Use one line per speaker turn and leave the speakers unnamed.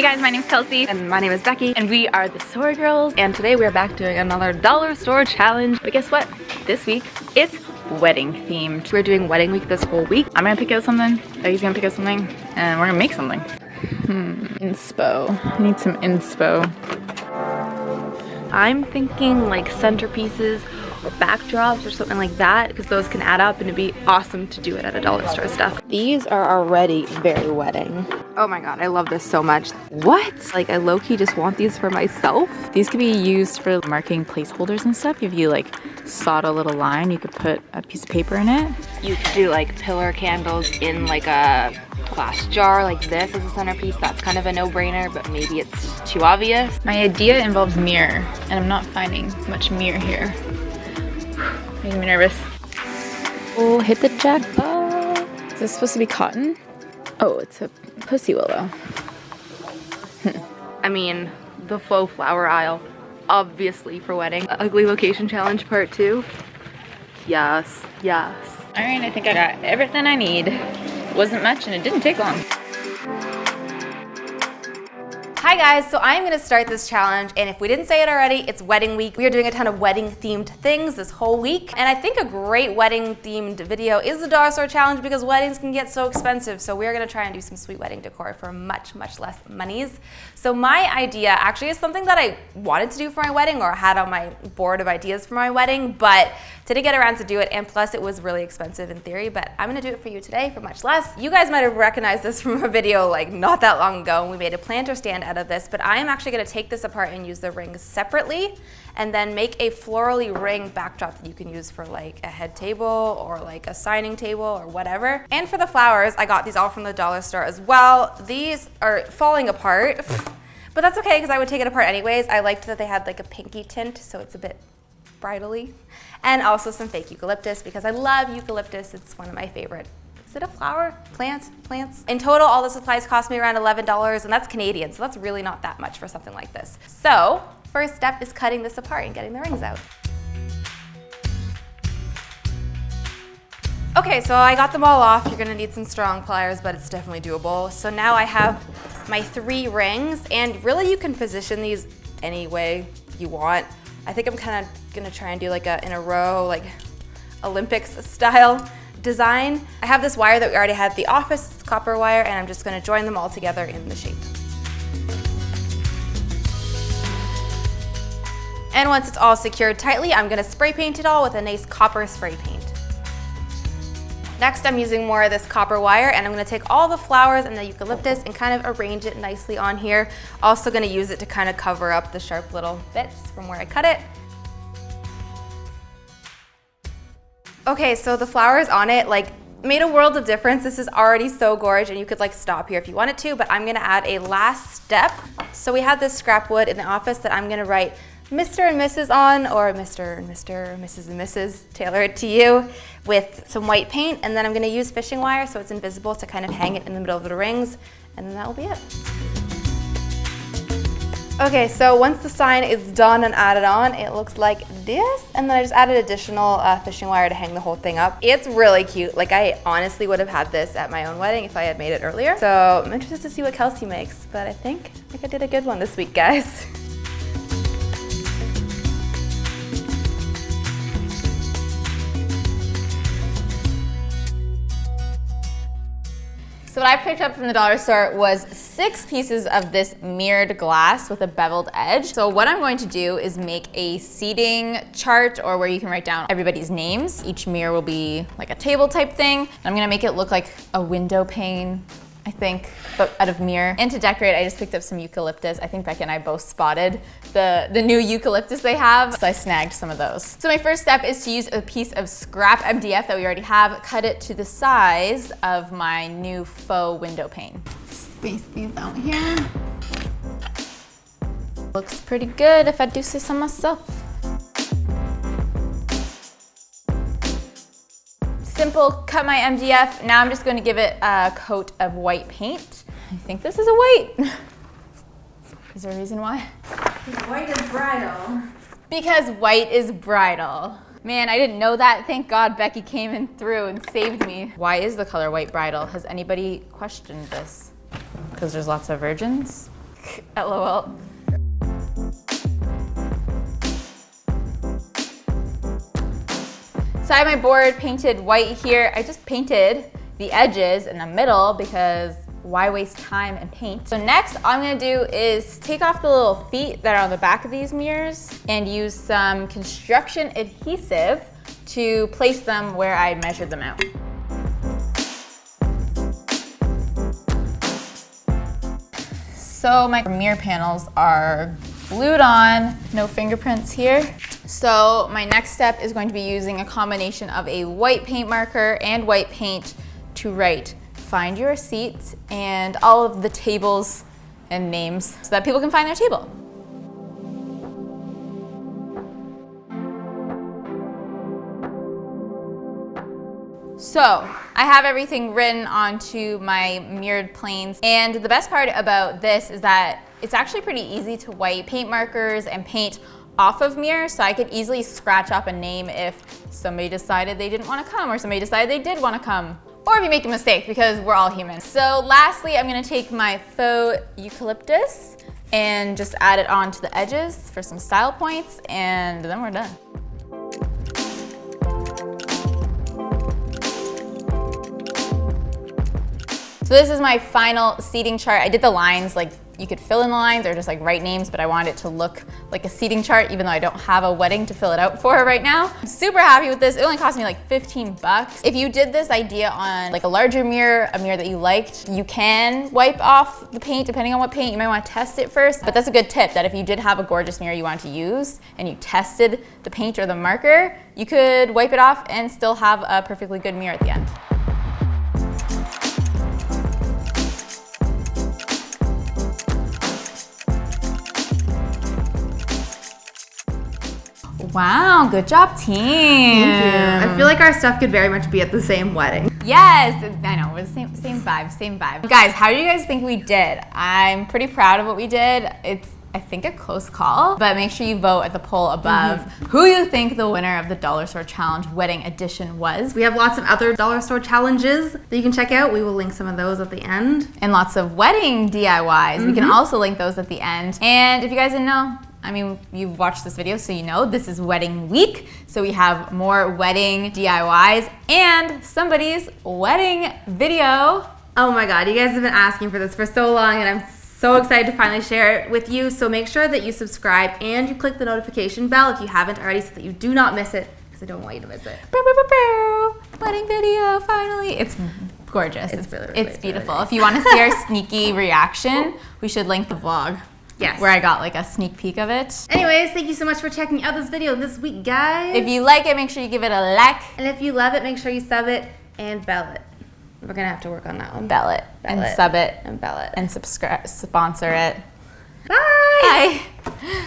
Hey guys, my name's Kelsey.
And my name is Becky.
And we are the Sorry Girls.
And today we're back doing another dollar store challenge.
But guess what? This week, it's wedding themed.
We're doing wedding week this whole week.
I'm gonna pick out something, Becky's gonna pick out something, and we're gonna make something. Inspo. I need some inspo.
I'm thinking like centerpieces or backdrops or something like that, because those can add up and it'd be awesome to do it at a dollar store stuff. These are already very wedding. Oh my god, I love this so much. What? Like, I low-key just want these for myself.
These could be used for marking placeholders and stuff. If you like sawed a little line, you could put a piece of paper in it.
You could do like pillar candles in like a glass jar like this as a centerpiece. That's kind of a no-brainer, but maybe it's too obvious.
My idea involves mirror, and I'm not finding much mirror here. Making me nervous.
Oh, hit the jackpot.
Is this supposed to be cotton? Oh, it's a pussy willow.
I mean, the faux flower aisle, obviously for wedding. Ugly location challenge part 2. Yes, yes.
All right, I think I got everything I need. It wasn't much and it didn't take long.
Hi guys, so I'm gonna start this challenge, and if we didn't say it already, it's wedding week. We are doing a ton of wedding themed things this whole week, and I think a great wedding themed video is the dollar store challenge because weddings can get so expensive. So we're gonna try and do some sweet wedding decor for much, much less monies. So my idea actually is something that I wanted to do for my wedding, or had on my board of ideas for my wedding, but didn't get around to do it, and plus it was really expensive in theory, but I'm gonna do it for you today for much less. You guys might have recognized this from a video like not that long ago, and we made a planter stand out of this, but I am actually gonna take this apart and use the rings separately, and then make a florally ring backdrop that you can use for like a head table or like a signing table or whatever. And for the flowers, I got these all from the dollar store as well. These are falling apart, but that's okay because I would take it apart anyways. I liked that they had like a pinky tint, so it's a bit bridally. And also some fake eucalyptus because I love eucalyptus. It's one of my favorite. Is it a flower? Plants? In total, all the supplies cost me around $11, and that's Canadian, so that's really not that much for something like this. So, first step is cutting this apart and getting the rings out. Okay, so I got them all off. You're gonna need some strong pliers, but it's definitely doable. So now I have my 3 rings, and really you can position these any way you want. I think I'm kind of gonna try and do like in a row, like Olympics style design. I have this wire that we already had at the office, it's copper wire, and I'm just gonna join them all together in the shape. And once it's all secured tightly, I'm gonna spray paint it all with a nice copper spray paint. Next, I'm using more of this copper wire, and I'm gonna take all the flowers and the eucalyptus and kind of arrange it nicely on here. Also gonna use it to kind of cover up the sharp little bits from where I cut it. Okay, so the flowers on it like made a world of difference. This is already so gorgeous, and you could like stop here if you wanted to, but I'm gonna add a last step. So we have this scrap wood in the office that I'm gonna write Mr. and Mrs. on, or Mr. and Mr., Mrs. and Mrs., tailor it to you, with some white paint, and then I'm gonna use fishing wire so it's invisible to kind of hang it in the middle of the rings, and then that will be it. Okay, so once the sign is done and added on, it looks like this, and then I just added additional fishing wire to hang the whole thing up. It's really cute. Like, I honestly would have had this at my own wedding if I had made it earlier. So I'm interested to see what Kelsey makes, but I think I did a good one this week, guys. So what I picked up from the dollar store was 6 pieces of this mirrored glass with a beveled edge. So what I'm going to do is make a seating chart, or where you can write down everybody's names. Each mirror will be like a table type thing. And I'm gonna make it look like a window pane, I think, but out of mirror. And to decorate, I just picked up some eucalyptus. I think Becky and I both spotted the new eucalyptus they have, so I snagged some of those. So my first step is to use a piece of scrap MDF that we already have, cut it to the size of my new faux window pane. Space these out here. Looks pretty good if I do say so myself. Simple, cut my MDF. Now I'm just going to give it a coat of white paint. I think this is a white. Is there a reason why? Because white is bridal.
Because white is bridal. Man, I didn't know that. Thank God Becky came in through and saved me. Why is the color white bridal? Has anybody questioned this? Because there's lots of virgins? LOL. So I have my board painted white here. I just painted the edges in the middle because why waste time and paint? So next, all I'm gonna do is take off the little feet that are on the back of these mirrors and use some construction adhesive to place them where I measured them out. So my mirror panels are glued on, no fingerprints here. So my next step is going to be using a combination of a white paint marker and white paint to write "Find your seats" and all of the tables and names so that people can find their table. So I have everything written onto my mirrored planes, and the best part about this is that it's actually pretty easy to wipe paint markers and paint off of mirrors, so I could easily scratch up a name if somebody decided they didn't want to come or somebody decided they did want to come, or if you make a mistake, because we're all human. So lastly, I'm going to take my faux eucalyptus and just add it onto the edges for some style points, and then we're done. So this is my final seating chart. I did the lines, like you could fill in the lines or just like write names, but I wanted it to look like a seating chart even though I don't have a wedding to fill it out for right now. I'm super happy with this. It only cost me like 15 bucks. If you did this idea on like a larger mirror, a mirror that you liked, you can wipe off the paint depending on what paint. You might want to test it first, but that's a good tip that if you did have a gorgeous mirror you wanted to use and you tested the paint or the marker, you could wipe it off and still have a perfectly good mirror at the end. Wow, good job, team.
Thank you. I feel like our stuff could very much be at the same wedding.
Yes, I know, we're the same vibe. Guys, how do you guys think we did? I'm pretty proud of what we did. It's, I think, a close call, but make sure you vote at the poll above who you think the winner of the Dollar Store Challenge Wedding Edition was.
We have lots of other dollar store challenges that you can check out. We will link some of those at the end.
And lots of wedding DIYs. We can also link those at the end. And if you guys didn't know, I mean, you've watched this video, so you know this is wedding week. So we have more wedding DIYs and somebody's wedding video.
Oh my God, you guys have been asking for this for so long, and I'm so excited to finally share it with you. So make sure that you subscribe and you click the notification bell if you haven't already so that you do not miss it, because I don't want you to miss it.
Wedding video, finally. It's gorgeous.
It's
beautiful.
Really
if you want to see our sneaky reaction, we should link the vlog.
Yes.
Where I got like a sneak peek of it.
Anyways, thank you so much for checking out this video this week, guys.
If you like it, make sure you give it a like.
And if you love it, make sure you sub it and bell it. We're gonna have to work on that one.
Bell it. And sub it.
And bell it.
And subscribe, sponsor it.
Bye.
Bye.